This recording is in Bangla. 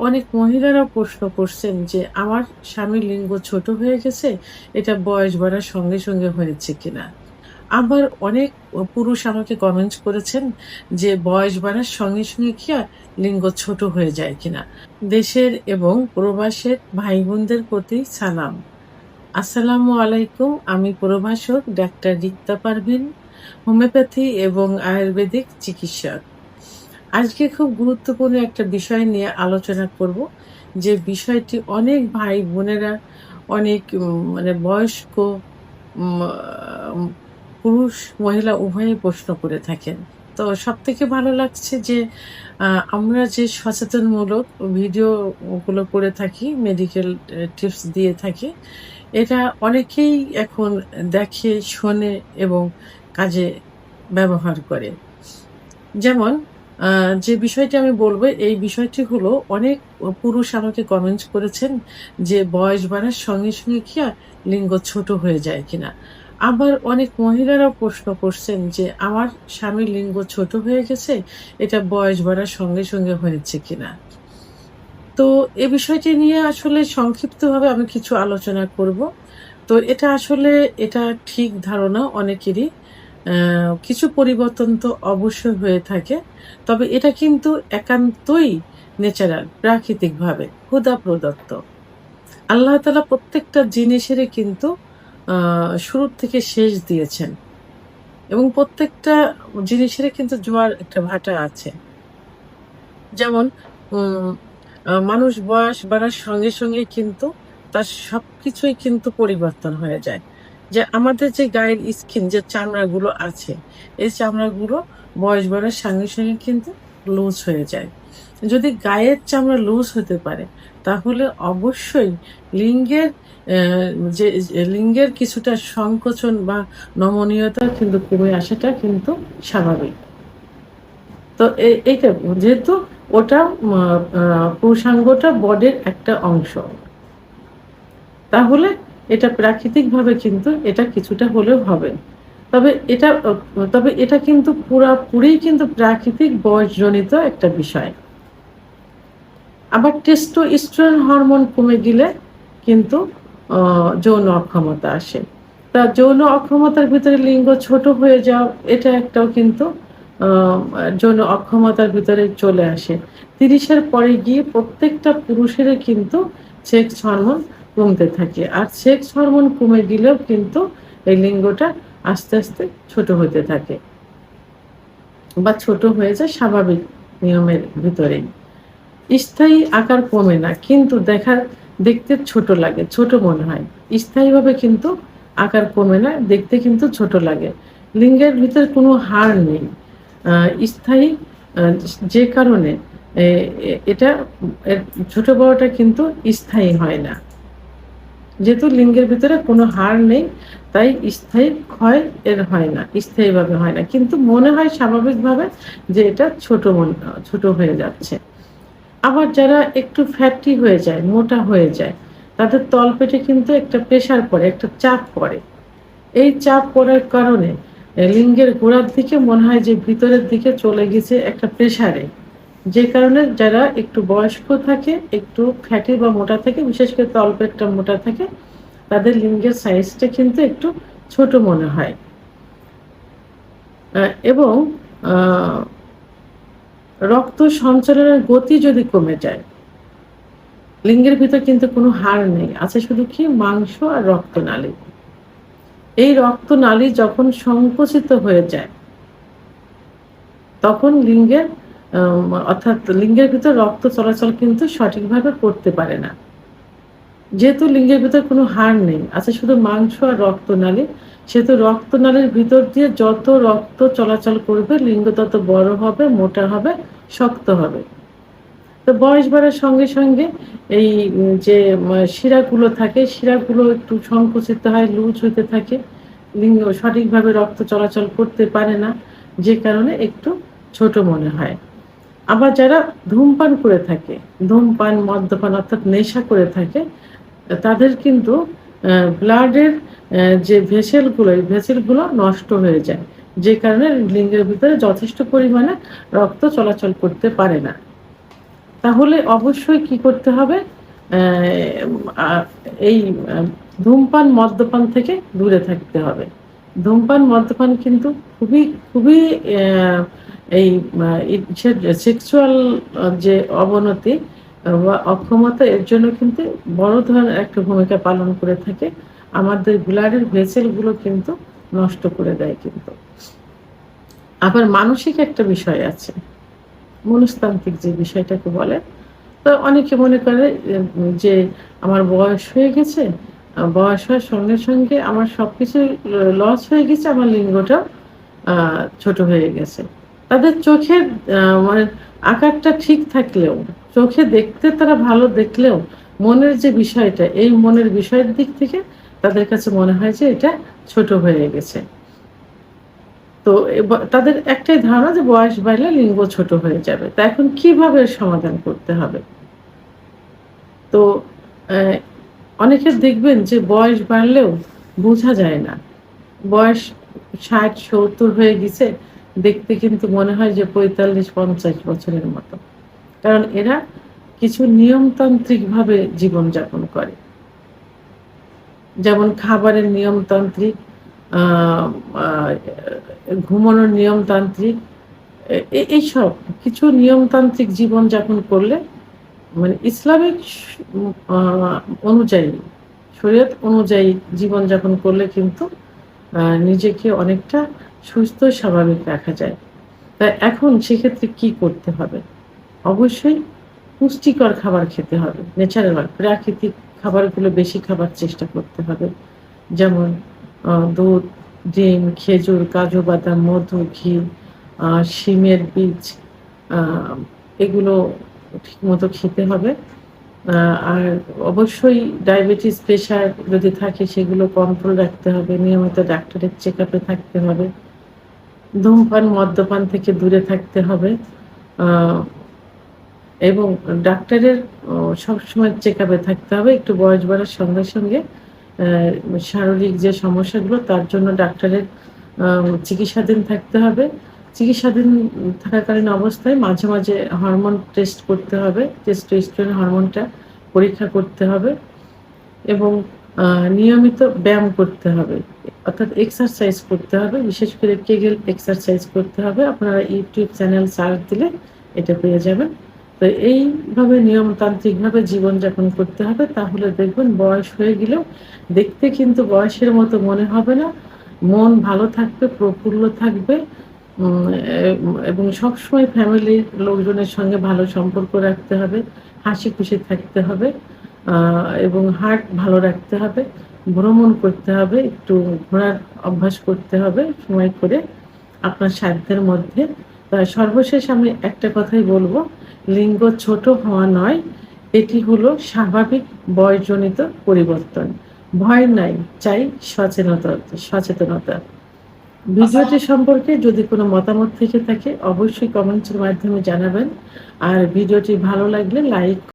অনেক মহিলারা প্রশ্ন করছেন যে আমার স্বামীর লিঙ্গ ছোট হয়ে গেছে, এটা বয়স বাড়ার সঙ্গে সঙ্গে হয়েছে কিনা। আবার অনেক পুরুষ আমাকে কমেন্ট করেছেন যে বয়স বাড়ার সঙ্গে সঙ্গে কি আর লিঙ্গ ছোট হয়ে যায় কিনা। দেশের এবং প্রবাসের ভাই বোনদের প্রতি সালাম। আসসালামু আলাইকুম। আমি প্রভাষক ডাক্তার রিক্তা পারভিন, হোমিওপ্যাথি এবং আয়ুর্বেদিক চিকিৎসক। আজকে খুব গুরুত্বপূর্ণ একটা বিষয় নিয়ে আলোচনা করব। যে বিষয়টি অনেক ভাই বোনেরা, অনেক মানে বয়স্ক উম আ পুরুষ মহিলা উভয়ই প্রশ্ন করে থাকেন। তো সবথেকে ভালো লাগছে যে আ আমরা যে সচেতনমূলক ভিডিও গুলো করে থাকি, মেডিকেল টিপস দিয়ে থাকি। এটা অনেকেই এখন দেখে, শোনে এবং কাজে ব্যবহার করে। যেমন আ যে বিষয়টি আমি বলব, এই বিষয়টি হলো অনেক পুরুষ আমাকে কমেন্ট করেছেন যে বয়স বাড়ার সঙ্গে সঙ্গে কি আর লিঙ্গ ছোট হয়ে যায় কিনা। আবার অনেক মহিলারাও প্রশ্ন করছেন যে আমার স্বামীর লিঙ্গ ছোট হয়ে গেছে, এটা বয়স বাড়ার সঙ্গে সঙ্গে হয়েছে কিনা। তো এ বিষয়টি নিয়ে আসলে সংক্ষিপ্তভাবে আমি কিছু আলোচনা করব। তো এটা আসলে এটা ঠিক ধারণা অনেকেরই। কিছু পরিবর্তন তো অবশ্যই হয়ে থাকে। তবে এটা কিন্তু একান্তই ন্যাচারাল, প্রাকৃতিকভাবে খোদা প্রদত্ত। আল্লাহ তাআলা প্রত্যেকটা জিনিসেরই কিন্তু আ শুরুর থেকে শেষ দিয়েছেন এবং প্রত্যেকটা জিনিসেরই কিন্তু জোয়ার একটা ভাটা আছে। যেমন উম মানুষ বয়স বাড়ার সঙ্গে সঙ্গে কিন্তু তার সবকিছুই কিন্তু পরিবর্তন হয়ে যায়। যে আমাদের যে গায়ের স্কিন, যে চামড়াগুলো আছে, এই চামড়াগুলো বয়স বাড়ার সঙ্গে সঙ্গে কিন্তু লুজ হয়ে যায়। যদি গায়ের চামড়া লুজ হতে পারে, তাহলে অবশ্যই লিঙ্গের লিঙ্গের কিছুটা সংকোচন বা নমনীয়তা কিন্তু কমে আসাটা কিন্তু স্বাভাবিক। তো এইটা যেহেতু ওটা মা আ পুরুষাঙ্গটা বডির একটা অংশ। তাহলে এটা প্রাকৃতিকভাবে কিন্তু এটা কিছুটা হলেও হবে। তবে এটা তবে এটা কিন্তু পুরাপুরিই কিন্তু প্রাকৃতিক বয়সজনিত একটা বিষয়। আবার টেস্টোস্টেরন হরমোন কমে গেলে কিন্তু অ যৌন অক্ষমতা আসে। তা যৌন অক্ষমতার ভিতরে লিঙ্গ ছোট হয়ে যাওয়া, এটা একটাও কিন্তু আ যৌন অক্ষমতার ভিতরে চলে আসে। ৩০ এর পরে গিয়ে প্রত্যেকটা পুরুষেরই কিন্তু সেক্স হরমোন কমতে থাকে। আর সেক্স হরমোন কমে গেলেও কিন্তু এই লিঙ্গটা আস্তে, আস্তে ছোট হতে থাকে বা ছোট হয়ে যায় স্বাভাবিক নিয়মের ভিতরেই। স্থায়ী আকার কমে না, কিন্তু দেখতে ছোট লাগে, ছোট মনে হয়। স্থায়ীভাবে কিন্তু আকার কমে না, দেখতে কিন্তু ছোট লাগে। লিঙ্গের ভিতরে কোনো হাড় নেই। আ স্থায়ী আ যে কারণে এ এ এটা এর ছোট বড়টা কিন্তু স্থায়ী হয় না। যেহেতু লিঙ্গের ভিতরে কোনো হাড় নেই, তাই স্থায়ী ক্ষয় এর হয় না, স্থায়ীভাবে হয় না। কিন্তু মনে হয় স্বাভাবিকভাবে যে এটা ছোট হয়ে যাচ্ছে। আবার যারা একটু ফ্যাটি হয়ে যায়, মোটা হয়ে যায়, তাদের তলপেটে কিন্তু একটা প্রেশার পড়ে, একটা চাপ পড়ে। এই চাপ পড়ার কারণে লিঙ্গের গোড়ার দিকে মনে হয় যে ভিতরের দিকে চলে গেছে একটা প্রেশারে। যে কারণে যারা একটু বয়স্ক থাকে, একটু ফ্যাটি বা মোটা থাকে, বিশেষ করে তলপেটটা মোটা থাকে, তাদের লিঙ্গের সাইজটা কিন্তু একটু ছোট মনে হয়। এবং আ রক্ত সঞ্চালনের গতি যদি কমে যায়, লিঙ্গের ভিতর কিন্তু কোনো হাড় নেই। আছে শুধু কি মাংস আর রক্তনালী। এই রক্তনালী যখন সংকুচিত হয়ে যায়, তখন লিঙ্গের অর্থাৎ লিঙ্গের ভিতর রক্ত চলাচল কিন্তু সঠিকভাবে করতে পারে না। যেহেতু লিঙ্গের ভিতর কোনো হাড় নেই, আছে শুধু মাংস আর রক্তনালী, সেহেতু রক্তনালীর ভিতর দিয়ে যত রক্ত চলাচল করবে, লিঙ্গ তত বড় হবে, মোটা হবে, শক্ত হবে। তো বয়স বাড়ার সঙ্গে সঙ্গে এই যে শিরাগুলো থাকে, শিরাগুলো একটু সংকুচিত হয়, লুজ হতে থাকে। লিঙ্গ সঠিকভাবে রক্ত চলাচল করতে পারে না, যে কারণে একটু ছোট মনে হয়। আবার যারা ধূমপান করে থাকে, ধূমপান, মদ্যপান অর্থাৎ নেশা করে থাকে, তাদের কিন্তু ব্লাডের যে ভেসেলগুলো, এই ভেসেলগুলো নষ্ট হয়ে যায়। যে কারণে লিঙ্গের ভিতরে যথেষ্ট পরিমাণে রক্ত চলাচল করতে পারে না। তাহলে অবশ্যই কি করতে হবে? অ্যা আ এই ধূমপান, মদ্যপান থেকে দূরে থাকতে হবে। ধূমপান, মদ্যপান কিন্তু খুবই, খুবই এই ইসের সেক্সুয়াল যে অবনতি বা অক্ষমতা এর জন্য কিন্তু বড় ধরনের একটা ভূমিকা পালন করে থাকে। আমাদের ব্লাডের ভেসেল গুলো কিন্তু নষ্ট করে দেয় কিন্তু। আবার মানসিক একটা বিষয় আছে। মনস্তান্ত্রিক যে বিষয়টাকে বলে। তো অনেকে মনে করে যে আমার বয়স হয়ে গেছে। বয়স হওয়ার সঙ্গে, সঙ্গে আমার সবকিছুই লস হয়ে গেছে। আমার লিঙ্গটাও আ ছোট হয়ে গেছে। তাদের চোখের মানে আকারটা ঠিক থাকলেও, চোখে দেখতে তারা ভালো দেখলেও মনের যে বিষয়টা, এই মনের বিষয়ের দিক থেকে তাদের কাছে মনে হয় যে এটা ছোট হয়ে গেছে। তো তাদের একটাই ধারণা যে বয়স বাড়লে লিঙ্গ ছোট হয়ে যাবে। তো এখন কিভাবে এর সমাধান করতে হবে? তো অ্যা অনেকের দেখবেন যে বয়স বাড়লেও বোঝা যায় না। বয়স ৬০-৭০ হয়ে গেছে, দেখতে কিন্তু মনে হয় যে ৪৫-৫০ বছরের মতো। কারণ এরা কিছু নিয়মতান্ত্রিকভাবে জীবনযাপন করে। যেমন খাবারের নিয়মতান্ত্রিক, আ আ ঘুমানোর নিয়মতান্ত্রিক, এইসব কিছু নিয়মতান্ত্রিক জীবনযাপন করলে মানে ইসলামিক আ অনুযায়ী, শরীয়ত অনুযায়ী জীবনযাপন করলে কিন্তু নিজেকে অনেকটা সুস্থ স্বাভাবিক রাখা যায়। এখন সেক্ষেত্রে কি করতে হবে? অবশ্যই পুষ্টিকর খাবার খেতে হবে। ন্যাচারাল প্রাকৃতিক খাবারগুলো বেশি খাবার চেষ্টা করতে হবে। যেমন দুধ, ডিম, খেজুর, কাজু বাদাম, মধু, ঘি, আ শিমের বীজ, আ এগুলো ঠিকমতো খেতে হবে। আ আর অবশ্যই ডায়াবেটিস, প্রেশার যদি থাকে সেগুলো কন্ট্রোল রাখতে হবে। নিয়মিত ডাক্তারের চেকআপে থাকতে হবে। ধূমপান, মদ্যপান থেকে দূরে থাকতে হবে। আ এবং ডাক্তারের সবসময় চেকআপে থাকতে হবে। একটু বয়স বাড়ার সঙ্গে, সঙ্গে শারীরিক যে সমস্যাগুলো তার জন্য ডাক্তারের আ চিকিৎসাধীন থাকতে হবে। চিকিৎসাধীন থাকাকালীন অবস্থায় মাঝে, মাঝে হরমোন টেস্ট করতে হবে। টেস্টোস্টেরন হরমোনটা পরীক্ষা করতে হবে এবং আ নিয়মিত ব্যায়াম করতে হবে। অর্থাৎ এক্সারসাইজ করতে হবে। বিশেষ করে কেগেল এক্সারসাইজ করতে হবে। আপনারা YouTube চ্যানেল সার্চ দিলে এটা পেয়ে যাবেন। তো এইভাবে নিয়মতান্ত্রিকভাবে জীবনযাপন করতে হবে। তাহলে দেখবেন বয়স হয়ে গেলেও দেখতে কিন্তু বয়সের মতো মনে হবে না। মন ভালো থাকবে, প্রফুল্ল থাকবে। উম এ এবং সবসময় ফ্যামিলির লোকজনের সঙ্গে ভালো সম্পর্ক রাখতে হবে। হাসিখুশি থাকতে হবে। আ এবং হার্ট ভালো রাখতে হবে। ভ্রমণ করতে হবে, একটু ঘোরার অভ্যাস করতে হবে সময় করে আপনার সাধ্যের মধ্যে। সর্বশেষ আমি একটা কথাই বলব, লিঙ্গ ছোট হওয়া নয়, এটি হলো স্বাভাবিক বয়সজনিত পরিবর্তন। ভয় নাই, চাই সচেতনতা। ভিডিওটি সম্পর্কে যদি কোনো মতামত থেকে থাকে অবশ্যই কমেন্টসের মাধ্যমে জানাবেন। আর ভিডিওটি ভালো লাগলে লাইক